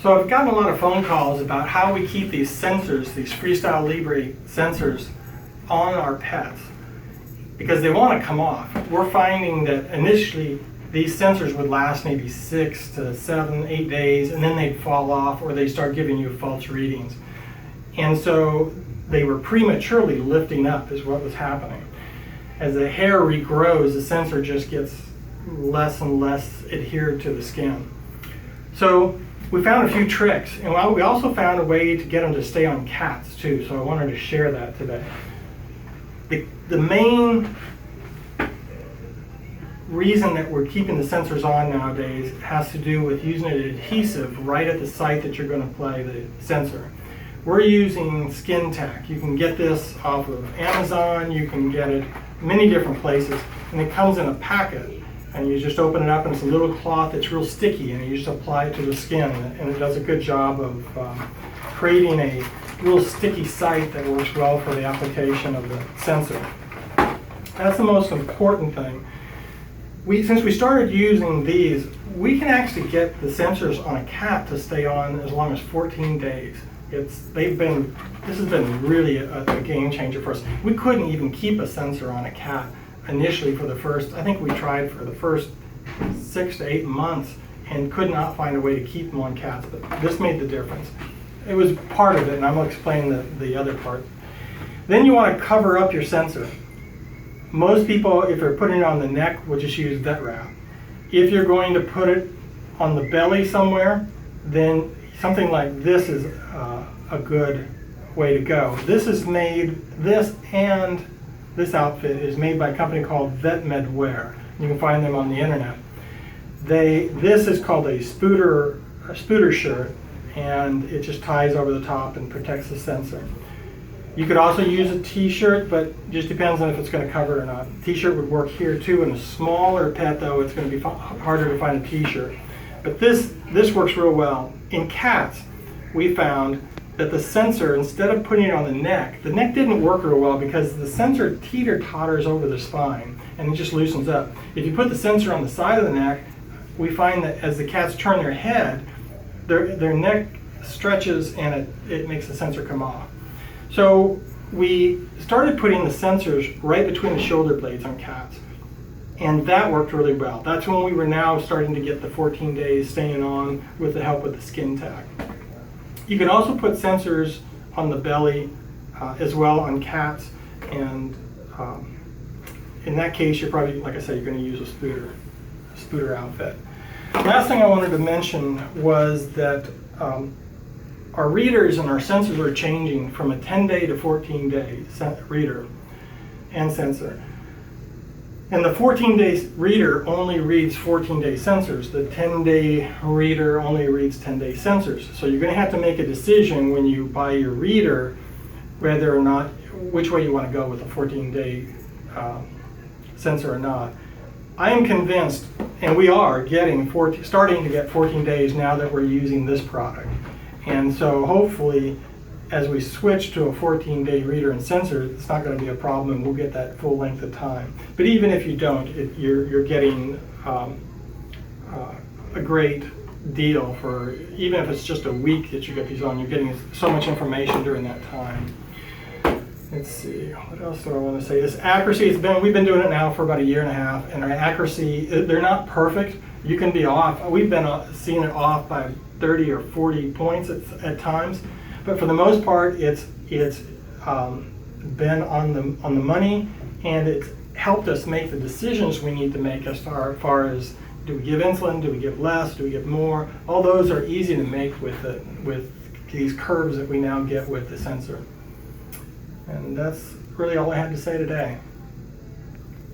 So I've gotten a lot of phone calls about how we keep these sensors, these Freestyle Libre sensors, on our pets because they want to come off. We're finding that initially these sensors would last maybe 6 to 7, 8 days, and then they'd fall off or they start giving you false readings. And so they were prematurely lifting up is what was happening. As the hair regrows, the sensor just gets less and less adhered to the skin. So we found a few tricks, and we also found a way to get them to stay on cats too, so I wanted to share that today. The main reason that we're keeping the sensors on nowadays has to do with using an adhesive right at the site that you're going to play the sensor. We're using skin tack. You can get this off of Amazon, you can get it many different places, and it comes in a packet. And you just open it up and it's a little cloth that's real sticky, and you just apply it to the skin, and it does a good job of creating a real sticky site that works well for the application of the sensor. That's the most important thing. Since we started using these, we can actually get the sensors on a cat to stay on as long as 14 days. This has been really a game changer for us. We couldn't even keep a sensor on a cat initially I think we tried for the first 6 to 8 months and could not find a way to keep them on cats, but this made the difference. It was part of it, and I'm going to explain the other part. Then you want to cover up your sensor. Most people, if they're putting it on the neck, will just use vet wrap. If you're going to put it on the belly somewhere, then something like this is a good way to go. This outfit is made by a company called Vet Med Wear. You can find them on the internet. This is called a spooter shirt, and it just ties over the top and protects the sensor. You could also use a t-shirt, but it just depends on if it's going to cover it or not. T-shirt would work here too. In a smaller pet though, it's going to be harder to find a t-shirt. But this works real well. In cats, we found that the sensor, instead of putting it on the neck didn't work real well because the sensor teeter-totters over the spine and it just loosens up. If you put the sensor on the side of the neck, we find that as the cats turn their head, their neck stretches and it makes the sensor come off. So we started putting the sensors right between the shoulder blades on cats, and that worked really well. That's when we were now starting to get the 14 days staying on with the help of the skin tack. You can also put sensors on the belly as well on cats, and in that case, you're probably, like I said, you're going to use a spooter outfit. Last thing I wanted to mention was that our readers and our sensors are changing from a 10-day to 14-day reader and sensor. And the 14-day reader only reads 14-day sensors. The 10-day reader only reads 10-day sensors. So you're going to have to make a decision when you buy your reader whether or not, which way you want to go with a 14-day sensor or not. I am convinced, and we are starting to get 14 days now that we're using this product. And so hopefully, as we switch to a 14-day reader and sensor, it's not going to be a problem, and we'll get that full length of time. But even if you don't, you're getting a great deal for, even if it's just a week that you get these on, you're getting so much information during that time. Let's see, what else do I want to say? This accuracy, we've been doing it now for about 1.5 years, and our accuracy, they're not perfect. You can be off. We've been seeing it off by 30 or 40 points at times. But for the most part, it's been on the money, and it's helped us make the decisions we need to make as far as, do we give insulin, do we give less, do we give more? All those are easy to make with these curves that we now get with the sensor. And that's really all I had to say today.